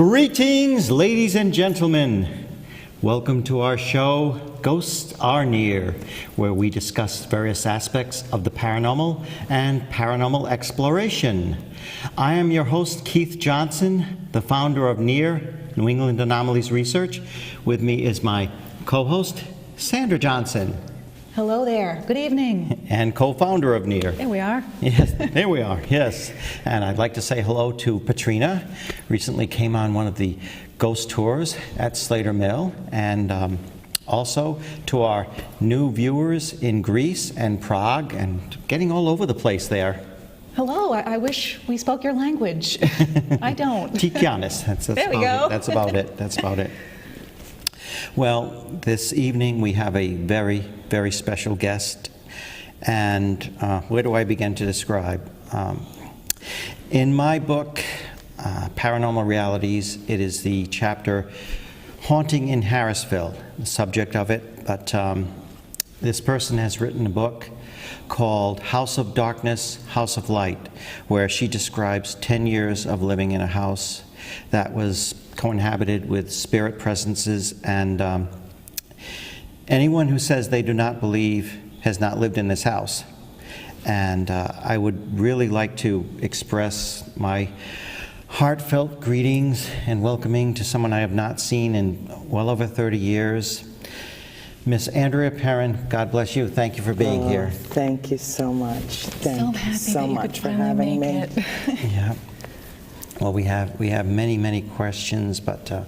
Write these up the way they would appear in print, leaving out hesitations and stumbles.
Greetings, ladies and gentlemen. Welcome to our show, Ghosts R N.E.A.R, where we discuss various aspects of the paranormal and paranormal exploration. I am your host, Keith Johnson, the founder of N.E.A.R, New England Anomalies Research. With me is my co-host, Sandra Johnson. Hello there. Good evening. And co-founder of N.E.A.R. There we are. Yes, there we are, yes. And I'd like to say hello to Patrina. Recently came on one of the ghost tours at Slater Mill. And also to our new viewers in Greece and Prague and getting all over the place there. Hello. I wish we spoke your language. I don't. Tikianis. There we go. That's about it. That's about it. Well, this evening we have a very, very special guest, and where do I begin to describe? In my book, Paranormal Realities, it is the chapter Haunting in Harrisville, the subject of it, but this person has written a book called House of Darkness, House of Light, where she describes 10 years of living in a house that was coinhabited with spirit presences, and anyone who says they do not believe has not lived in this house. And I would really like to express my heartfelt greetings and welcoming to someone I have not seen in well over 30 years. Miss Andrea Perron, God bless you. Thank you for being here. Thank you so much. Thank you so much for having me. Yeah. Well, we have many, many questions, but I'd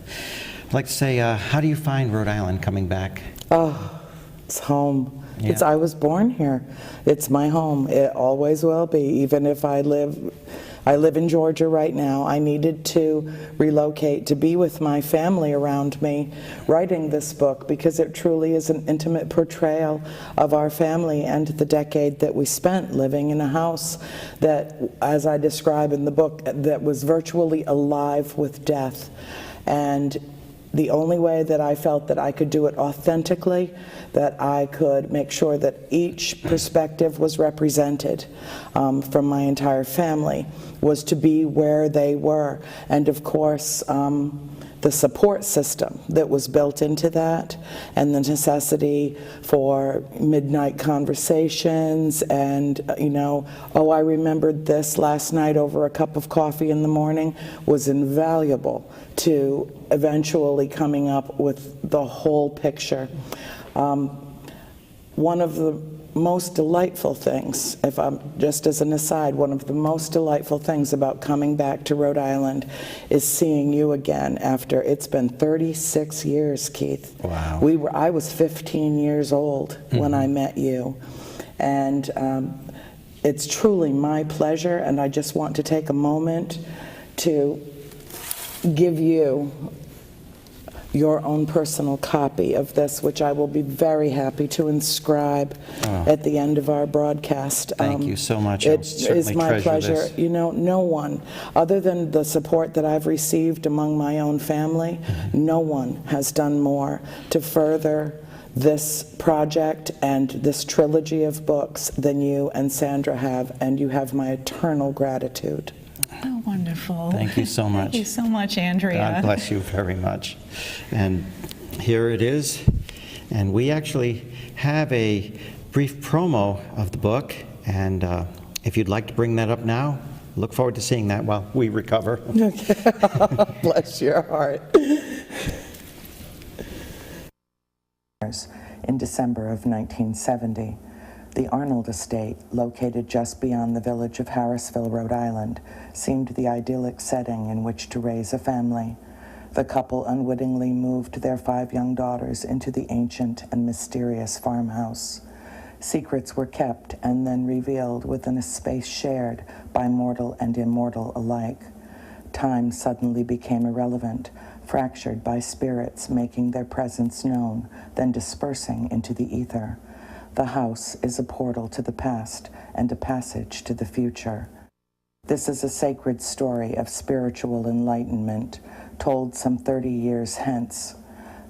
like to say, how do you find Rhode Island coming back? Oh, it's home. Yeah. I was born here. It's my home. It always will be, even if I live in Georgia right now. I needed to relocate to be with my family around me writing this book, because it truly is an intimate portrayal of our family and the decade that we spent living in a house that, as I describe in the book, that was virtually alive with death. And the only way that I felt that I could do it authentically, that I could make sure that each perspective was represented from my entire family, was to be where they were. And of course, the support system that was built into that, and the necessity for midnight conversations, and oh, I remembered this last night over a cup of coffee in the morning, was invaluable to eventually coming up with the whole picture. One of the most delightful things, if I'm just as an aside, one of the most delightful things about coming back to Rhode Island is seeing you again after, it's been 36 years, Keith. Wow. I was 15 years old when I met you. And it's truly my pleasure, and I just want to take a moment to give you your own personal copy of this, which I will be very happy to inscribe at the end of our broadcast. Thank you so much. It is my pleasure. This. No one, other than the support that I've received among my own family, no one has done more to further this project and this trilogy of books than you and Sandra have, and you have my eternal gratitude. Oh, wonderful. Thank you so much. Thank you so much, Andrea. God bless you very much. And here it is. And we actually have a brief promo of the book. And if you'd like to bring that up now, look forward to seeing that while we recover. Bless your heart. In December of 1970, the Arnold estate, located just beyond the village of Harrisville, Rhode Island, seemed the idyllic setting in which to raise a family. The couple unwittingly moved their 5 young daughters into the ancient and mysterious farmhouse. Secrets were kept and then revealed within a space shared by mortal and immortal alike. Time suddenly became irrelevant, fractured by spirits making their presence known, then dispersing into the ether. The house is a portal to the past and a passage to the future. This is a sacred story of spiritual enlightenment, told some 30 years hence.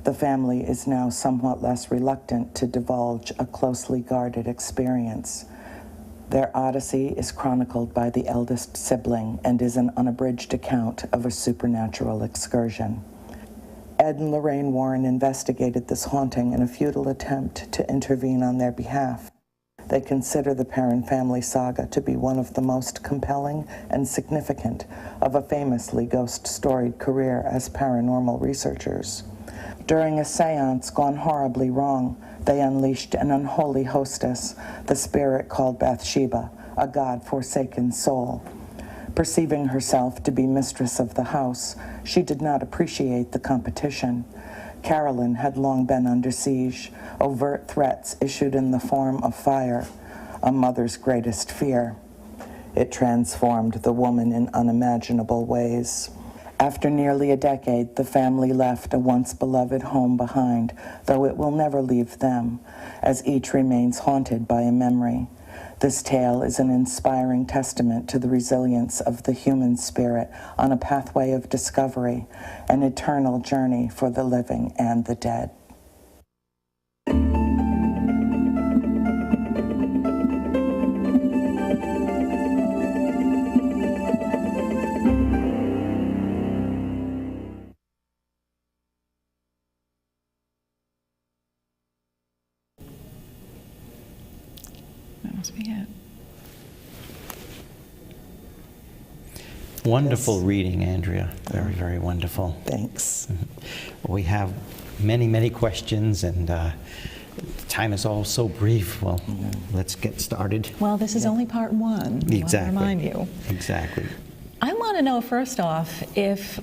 The family is now somewhat less reluctant to divulge a closely guarded experience. Their odyssey is chronicled by the eldest sibling and is an unabridged account of a supernatural excursion. Ed and Lorraine Warren investigated this haunting in a futile attempt to intervene on their behalf. They consider the Perron family saga to be one of the most compelling and significant of a famously ghost-storied career as paranormal researchers. During a seance gone horribly wrong, they unleashed an unholy hostess, the spirit called Bathsheba, a God-forsaken soul. Perceiving herself to be mistress of the house, she did not appreciate the competition. Carolyn had long been under siege, overt threats issued in the form of fire, a mother's greatest fear. It transformed the woman in unimaginable ways. After nearly a decade, the family left a once beloved home behind, though it will never leave them, as each remains haunted by a memory. This tale is an inspiring testament to the resilience of the human spirit on a pathway of discovery, an eternal journey for the living and the dead. That must be it. Wonderful reading, Andrea. Very, very wonderful. Thanks. We have many, many questions, and time is all so brief. Well, let's get started. Well, this is only part one. I Exactly. want to remind you. Exactly. I want to know, first off, if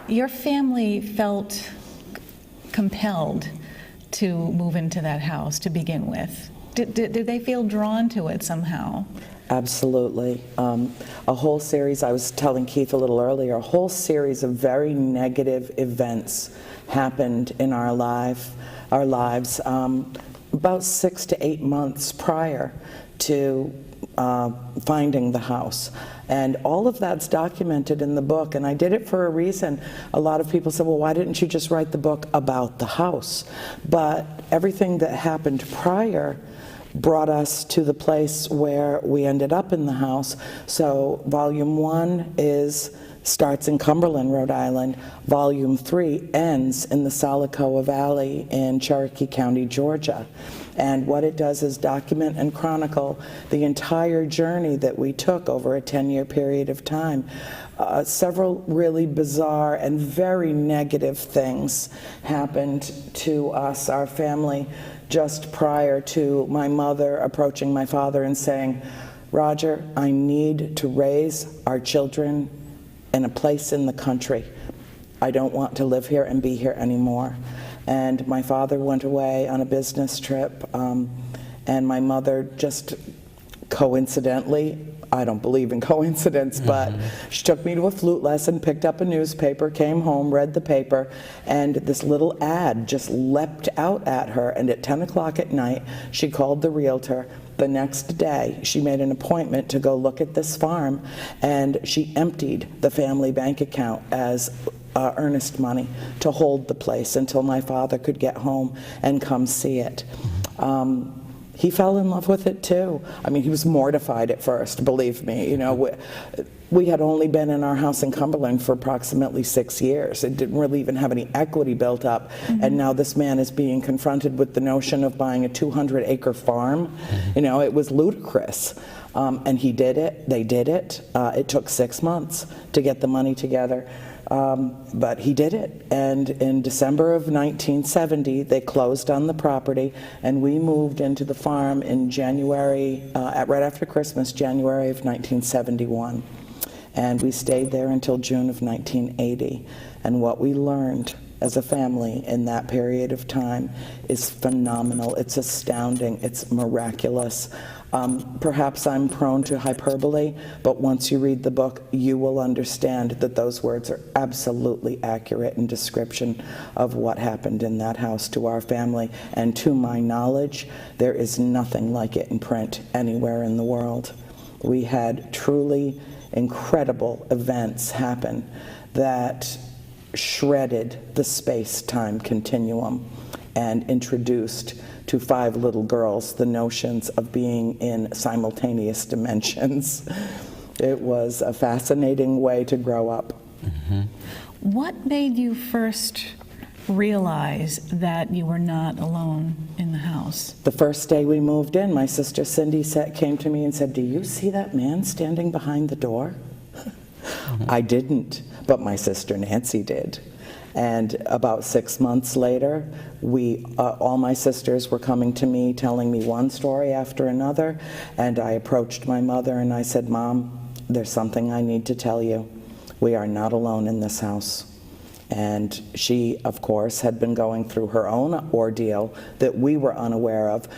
your family felt compelled to move into that house to begin with. Did they feel drawn to it somehow? Absolutely. A whole series, I was telling Keith a little earlier, a whole series of very negative events happened in our lives about 6 to 8 months prior to finding the house. And all of that's documented in the book, and I did it for a reason. A lot of people said, well, why didn't you just write the book about the house? But everything that happened prior brought us to the place where we ended up in the house. So volume 1 starts in Cumberland, Rhode Island. Volume 3 ends in the Salicoa Valley in Cherokee County, Georgia. And what it does is document and chronicle the entire journey that we took over a 10-year period of time. Several really bizarre and very negative things happened to us, our family, just prior to my mother approaching my father and saying, Roger, I need to raise our children in a place in the country. I don't want to live here and be here anymore. And my father went away on a business trip, and my mother just coincidentally, I don't believe in coincidence, but she took me to a flute lesson, picked up a newspaper, came home, read the paper, and this little ad just leapt out at her, and at 10 o'clock at night, she called the realtor. The next day, she made an appointment to go look at this farm, and she emptied the family bank account as earnest money to hold the place until my father could get home and come see it. He fell in love with it too. I mean, he was mortified at first, believe me. You know, we had only been in our house in Cumberland for approximately 6 years. It didn't really even have any equity built up. And now this man is being confronted with the notion of buying a 200-acre farm. You know, it was ludicrous. And he did it. They did it. It took 6 months to get the money together. But he did it, and in December of 1970, they closed on the property, and we moved into the farm in January, right after Christmas, January of 1971. And we stayed there until June of 1980. And what we learned as a family in that period of time is phenomenal. It's astounding. It's miraculous. Perhaps I'm prone to hyperbole, but once you read the book, you will understand that those words are absolutely accurate in description of what happened in that house to our family. And to my knowledge, there is nothing like it in print anywhere in the world. We had truly incredible events happen that shredded the space-time continuum. and introduced to 5 little girls the notions of being in simultaneous dimensions. It was a fascinating way to grow up. What made you first realize that you were not alone in the house? The first day we moved in, my sister Cindy came to me and said, "Do you see that man standing behind the door?" I didn't, but my sister Nancy did. And about 6 months later, all my sisters were coming to me, telling me one story after another, and I approached my mother and I said, "Mom, there's something I need to tell you. We are not alone in this house." And she, of course, had been going through her own ordeal that we were unaware of.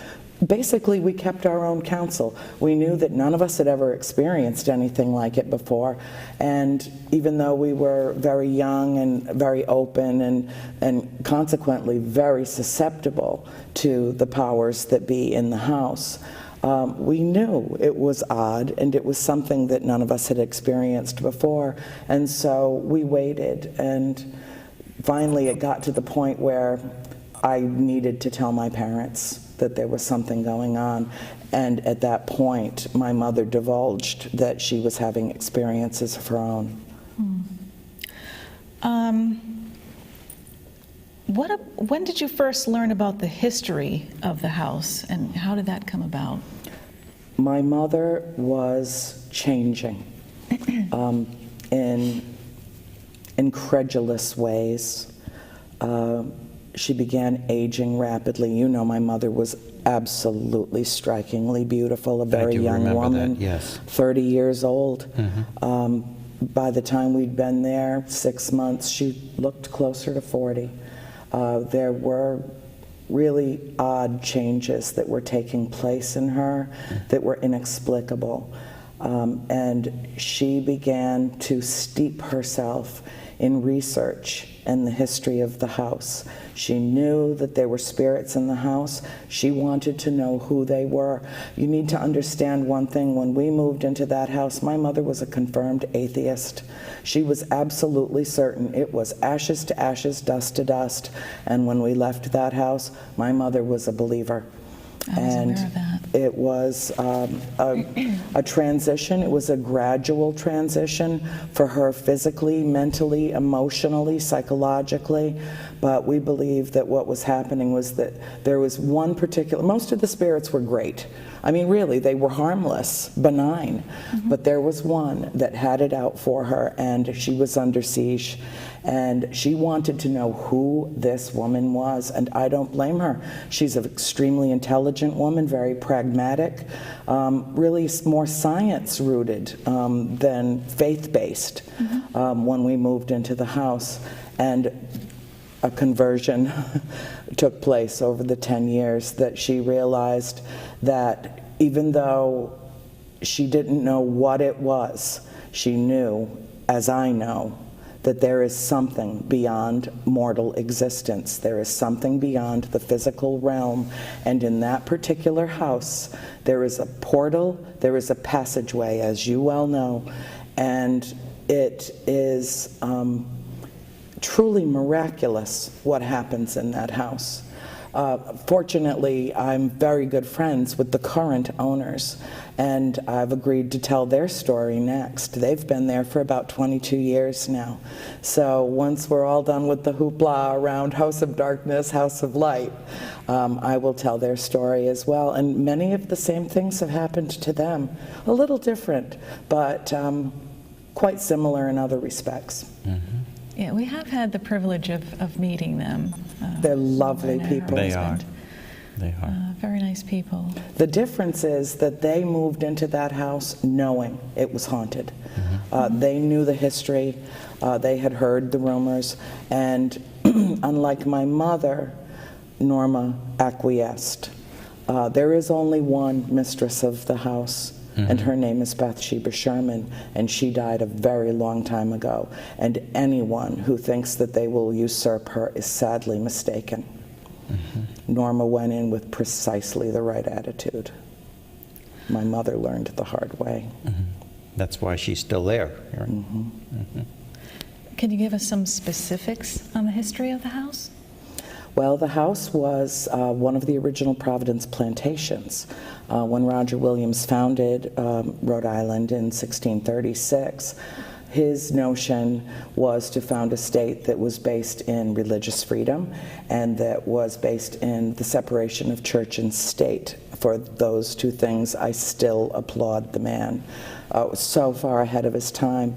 Basically, we kept our own counsel. We knew that none of us had ever experienced anything like it before. And even though we were very young and very open and consequently very susceptible to the powers that be in the house, we knew it was odd and it was something that none of us had experienced before. And so we waited, and finally it got to the point where I needed to tell my parents that there was something going on. And at that point, my mother divulged that she was having experiences of her own. When did you first learn about the history of the house, and how did that come about? My mother was changing in incredulous ways. She began aging rapidly. You know, my mother was absolutely strikingly beautiful, a very young woman, that, yes. 30 years old. By the time we'd been there, 6 months, she looked closer to 40. There were really odd changes that were taking place in her that were inexplicable. And she began to steep herself in research and the history of the house. She knew that there were spirits in the house. She wanted to know who they were. You need to understand one thing. When we moved into that house, my mother was a confirmed atheist. She was absolutely certain it was ashes to ashes, dust to dust. And when we left that house, my mother was a believer. I was aware of that. It was a transition. It was a gradual transition for her physically, mentally, emotionally, psychologically. But we believe that what was happening was that there was one particular, most of the spirits were great. I mean, really, they were harmless, benign. But there was one that had it out for her, and she was under siege. And she wanted to know who this woman was, and I don't blame her. She's an extremely intelligent woman, very pragmatic, really more science-rooted than faith-based when we moved into the house. And a conversion took place over the 10 years that she realized that even though she didn't know what it was, she knew, as I know, that there is something beyond mortal existence. There is something beyond the physical realm. And in that particular house, there is a portal, there is a passageway, as you well know, and it is truly miraculous what happens in that house. Fortunately, I'm very good friends with the current owners, and I've agreed to tell their story next. They've been there for about 22 years now. So once we're all done with the hoopla around House of Darkness, House of Light, I will tell their story as well. And many of the same things have happened to them. A little different, but quite similar in other respects. Yeah, we have had the privilege of meeting them. They're lovely Robert and her people. They are. husband. They are. Very nice people. The difference is that they moved into that house knowing it was haunted. They knew the history, they had heard the rumors, and unlike my mother, Norma acquiesced. There is only one mistress of the house, and her name is Bathsheba Sherman, and she died a very long time ago. And anyone who thinks that they will usurp her is sadly mistaken. Norma went in with precisely the right attitude. My mother learned the hard way. That's why she's still there. Can you give us some specifics on the history of the house? Well, the house was one of the original Providence plantations. When Roger Williams founded Rhode Island in 1636, his notion was to found a state that was based in religious freedom and that was based in the separation of church and state. For those two things, I still applaud the man. So far ahead of his time.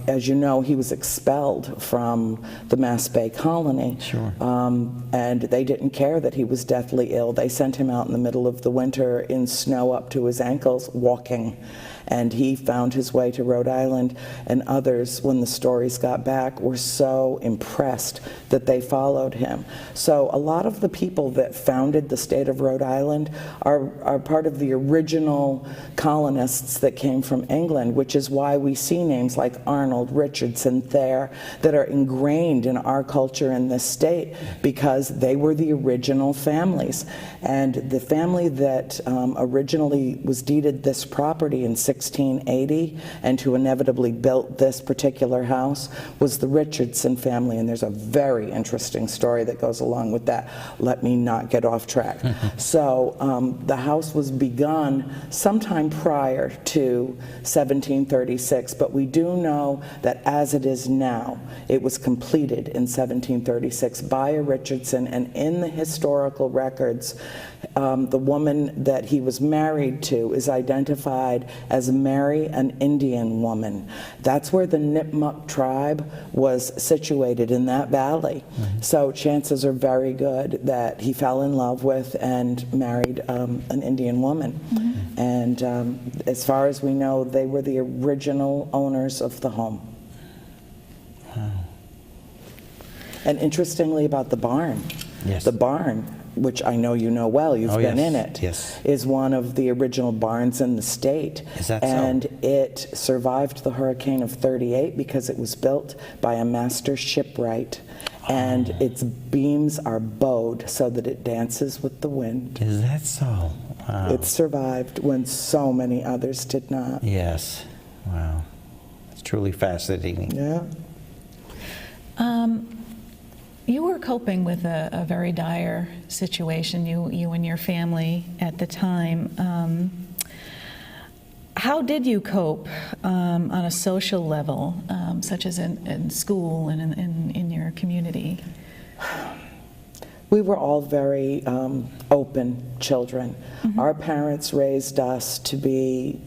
As you know, he was expelled from the Mass Bay colony. Sure. And they didn't care that he was deathly ill. They sent him out in the middle of the winter in snow up to his ankles, walking. And he found his way to Rhode Island, and others, when the stories got back, were so impressed that they followed him. So a lot of the people that founded the state of Rhode Island are part of the original colonists that came from England, which is why we see names like Arnold, Richardson, Thayer, that are ingrained in our culture in this state, because they were the original families. And the family that originally was deeded this property in 1680 and who inevitably built this particular house was the Richardson family, and there's a very interesting story that goes along with that. Let me not get off track. So the house was begun sometime prior to 1736, but we do know that as it is now, it was completed in 1736 by a Richardson, and in the historical records, the woman that he was married to is identified as Mary, an Indian woman. That's where the Nipmuc tribe was situated, in that valley. So chances are very good that he fell in love with and married an Indian woman. And as far as we know, they were the original owners of the home. Wow. And interestingly about the barn, Yes. the barn, which I know you know well, you've Oh, been yes, in it, yes. is one of the original barns in the state. Is that so? And it survived the hurricane of '38 because it was built by a master shipwright. And its beams are bowed so that it dances with the wind. Is that so? Wow. It survived when so many others did not. Yes. Wow. It's truly fascinating. Yeah. You were coping with a very dire situation, you and your family at the time. How did you cope on a social level, such as in school and in your community? We were all very open children. Our parents raised us to be,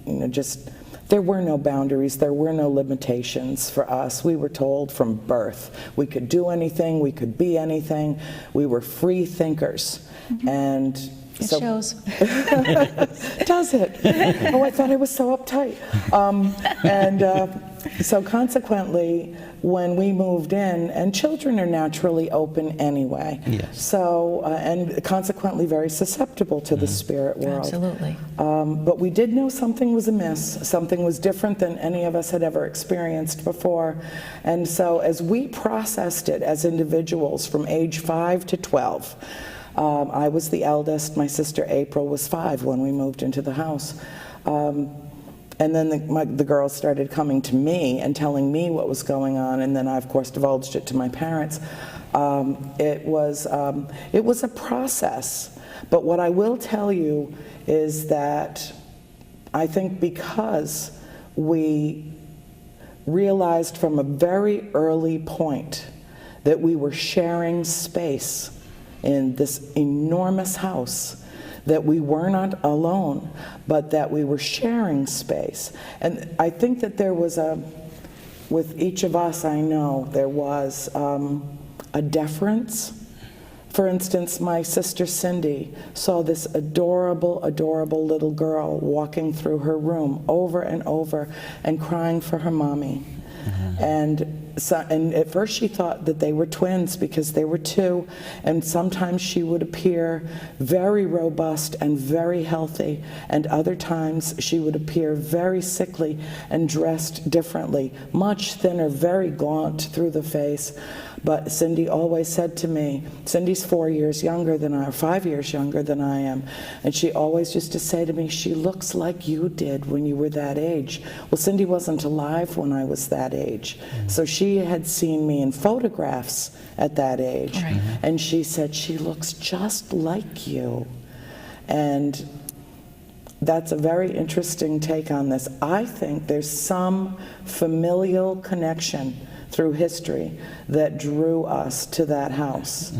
there were no boundaries, there were no limitations for us. We were told from birth we could do anything, we could be anything. We were free thinkers. And It so, shows. Does it? Oh, I thought I was so uptight. So consequently, when we moved in, and children are naturally open anyway. Yes. So, and consequently very susceptible to the spirit world. Absolutely. But we did know something was amiss. Something was different than any of us had ever experienced before. And so as we processed it as individuals from age 5 to 12, I was the eldest. My sister April was 5 when we moved into the house. And then the girls started coming to me and telling me what was going on, and then I, of course, divulged it to my parents. It was a process. But what I will tell you is that I think because we realized from a very early point that we were sharing space in this enormous house, that we were not alone, but that we were sharing space. And I think that there was with each of us, I know, there was a deference. For instance, my sister Cindy saw this adorable, adorable little girl walking through her room over and over and crying for her mommy. And at first she thought that they were twins because they were 2, and sometimes she would appear very robust and very healthy, and other times she would appear very sickly and dressed differently, much thinner, very gaunt through the face. But Cindy always said to me, Cindy's 4 years younger than I, or 5 years younger than I am, and she always used to say to me, she looks like you did when you were that age. Well, Cindy wasn't alive when I was that age, so she she had seen me in photographs at that age. Right. And she said, she looks just like you. And that's a very interesting take on this. I think there's some familial connection through history that drew us to that house.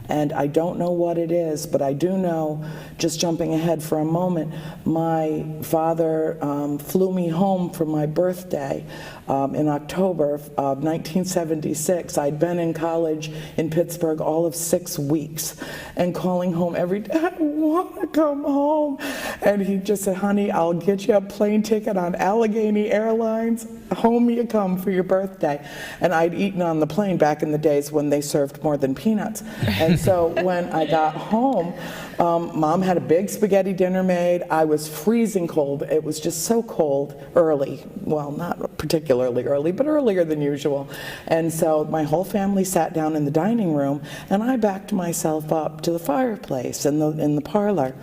And I don't know what it is, but I do know, just jumping ahead for a moment, my father flew me home for my birthday in October of 1976. I'd been in college in Pittsburgh all of 6 weeks and calling home every day, I want to come home. And he just said, honey, I'll get you a plane ticket on Allegheny Airlines. Home you come for your birthday. And I'd eaten on the plane back in the days when they served more than peanuts. And so when I got home, Mom had a big spaghetti dinner made. I was freezing cold. It was just so cold early. Well, not particularly early, but earlier than usual. And so my whole family sat down in the dining room, and I backed myself up to the fireplace in the parlor,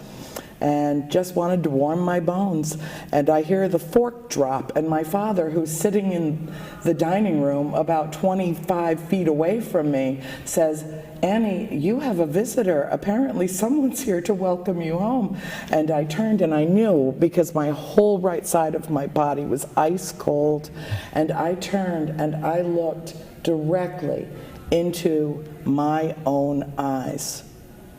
and just wanted to warm my bones. And I hear the fork drop, and my father, who's sitting in the dining room about 25 feet away from me, says, Annie, you have a visitor. Apparently someone's here to welcome you home. And I turned, and I knew, because my whole right side of my body was ice cold, and I turned and I looked directly into my own eyes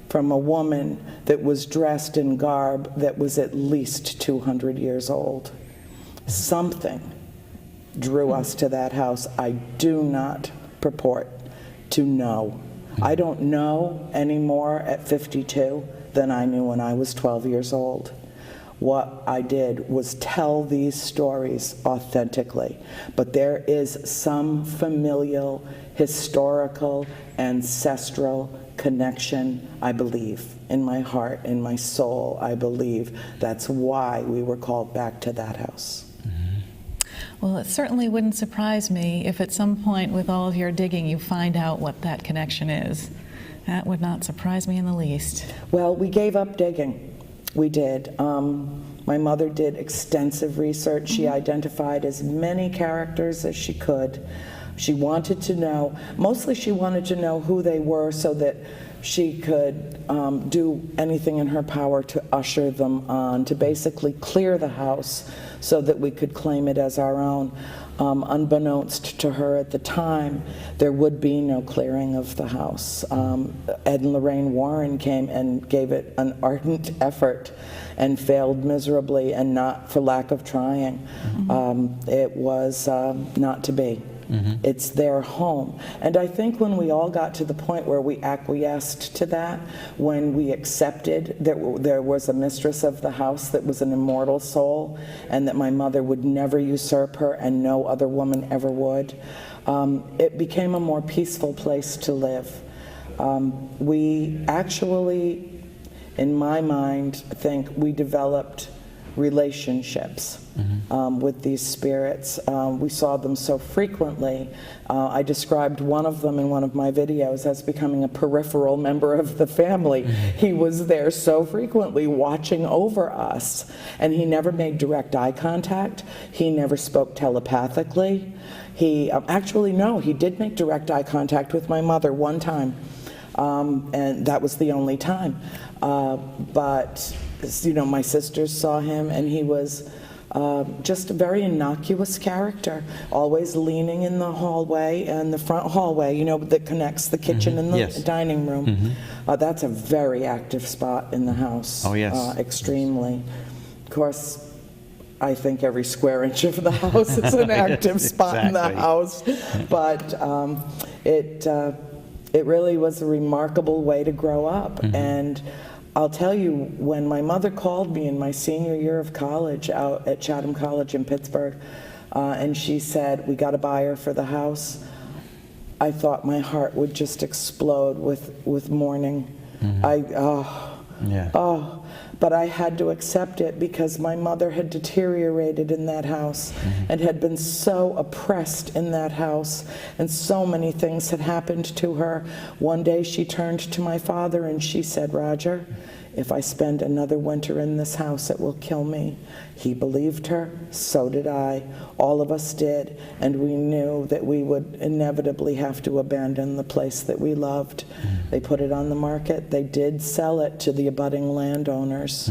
from a woman that was dressed in garb that was at least 200 years old. Something drew us to that house. I do not purport to know. I don't know any more at 52 than I knew when I was 12 years old. What I did was tell these stories authentically, but there is some familial, historical, ancestral connection, I believe, in my heart, in my soul. I believe that's why we were called back to that house. Well, it certainly wouldn't surprise me if at some point with all of your digging you find out what that connection is. That would not surprise me in the least. Well, we gave up digging. We did. My mother did extensive research. She identified as many characters as she could. She wanted to know, mostly she wanted to know who they were so that she could do anything in her power to usher them on, to basically clear the house so that we could claim it as our own. Unbeknownst to her at the time, there would be no clearing of the house. Ed and Lorraine Warren came and gave it an ardent effort and failed miserably, and not for lack of trying. It was not to be. It's their home. And I think when we all got to the point where we acquiesced to that, when we accepted that there was a mistress of the house that was an immortal soul, and that my mother would never usurp her and no other woman ever would, it became a more peaceful place to live. We actually, in my mind, think we developed relationships with these spirits. We saw them so frequently. I described one of them in one of my videos as becoming a peripheral member of the family. He was there so frequently watching over us, and he never made direct eye contact. He never spoke telepathically. He actually, no, he did make direct eye contact with my mother one time, and that was the only time. But you know, my sisters saw him, and he was just a very innocuous character, always leaning in the hallway, and the front hallway, you know, that connects the kitchen and the dining room. That's a very active spot in the house. Oh, yes. Extremely. Of course, I think every square inch of the house is an active spot in the house. But it really was a remarkable way to grow up. And I'll tell you, when my mother called me in my senior year of college out at Chatham College in Pittsburgh, and she said, we got a buyer for the house, I thought my heart would just explode with mourning. But I had to accept it because my mother had deteriorated in that house and had been so oppressed in that house, and so many things had happened to her. One day she turned to my father and she said, Roger, If I spend another winter in this house, it will kill me. He believed her, so did I. All of us did, and we knew that we would inevitably have to abandon the place that we loved. They put it on the market. They did sell it to the abutting landowners,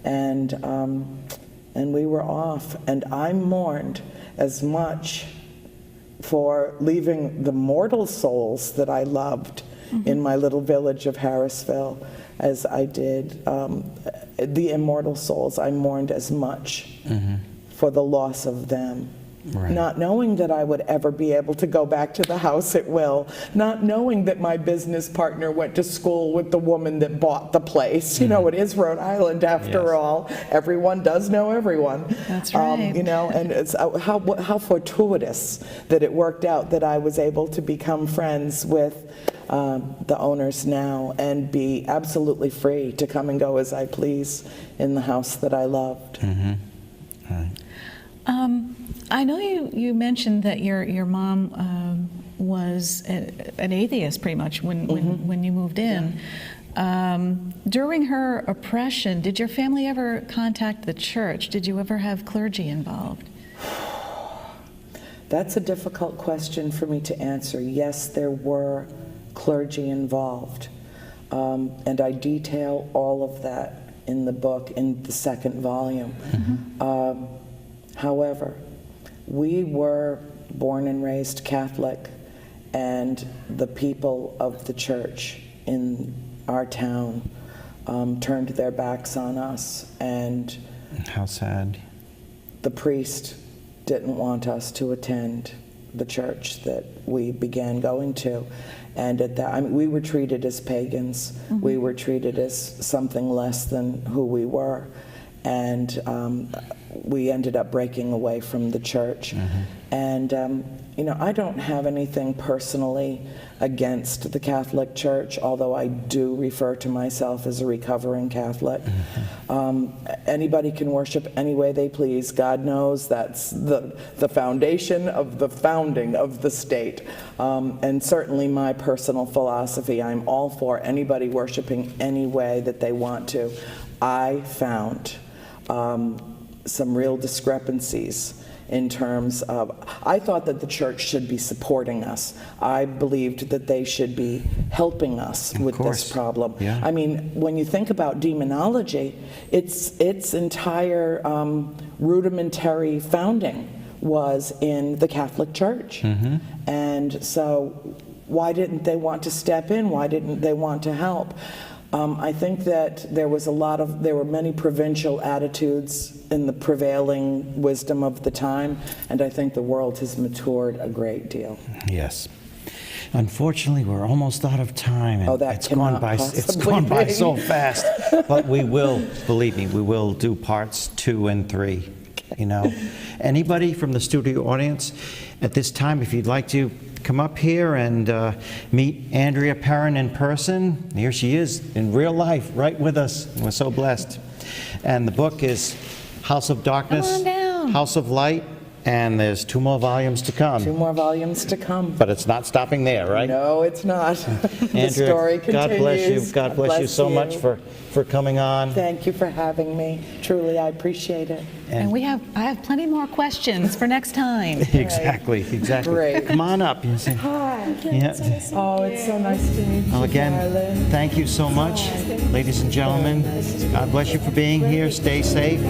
and we were off. And I mourned as much for leaving the mortal souls that I loved in my little village of Harrisville as I did the immortal souls. I mourned as much for the loss of them. Right. Not knowing that I would ever be able to go back to the house at will, not knowing that my business partner went to school with the woman that bought the place. You know, it is Rhode Island after all. Everyone does know everyone. That's right. You know, and it's how fortuitous that it worked out that I was able to become friends with the owners now and be absolutely free to come and go as I please in the house that I loved. Right. I know you mentioned that your mom was an atheist pretty much when you moved in. During her oppression, did your family ever contact the church? Did you ever have clergy involved? That's a difficult question for me to answer. Yes, there were clergy involved, and I detail all of that in the book, in the second volume. However, we were born and raised Catholic, and the people of the church in our town turned their backs on us, and How sad. the priest didn't want us to attend the church that we began going to. And at that, I mean, we were treated as pagans. We were treated as something less than who we were. And we ended up breaking away from the church. And, you know, I don't have anything personally against the Catholic Church, although I do refer to myself as a recovering Catholic. Anybody can worship any way they please. God knows that's the foundation of the founding of the state. And certainly my personal philosophy, I'm all for anybody worshiping any way that they want to. I found some real discrepancies in terms of, I thought that the church should be supporting us. I believed that they should be helping us with this problem. Yeah. I mean, when you think about demonology, its entire rudimentary founding was in the Catholic Church. And so why didn't they want to step in? Why didn't they want to help? I think that there were many provincial attitudes in the prevailing wisdom of the time, and I think the world has matured a great deal. Yes. Unfortunately, we're almost out of time. And that it's gone by possibly so fast. But we will, believe me, we will do parts 2 and 3. You know, anybody from the studio audience at this time, if you'd like to come up here and meet Andrea Perron in person. Here she is in real life, right with us. We're so blessed. And the book is House of Darkness, Come on down. House of Light, and there's 2 more volumes to come. 2 more volumes to come. But it's not stopping there, right? No, it's not. The Andrea, story continues. God bless you. God bless you so much for coming on. Thank you for having me. Truly, I appreciate it. And I have plenty more questions for next time. Exactly. Great. Come on up. Hi. Yeah. Oh, it's so nice to meet you, Well, again, darling. thank you so much, ladies and gentlemen. God bless you for being here. Stay safe.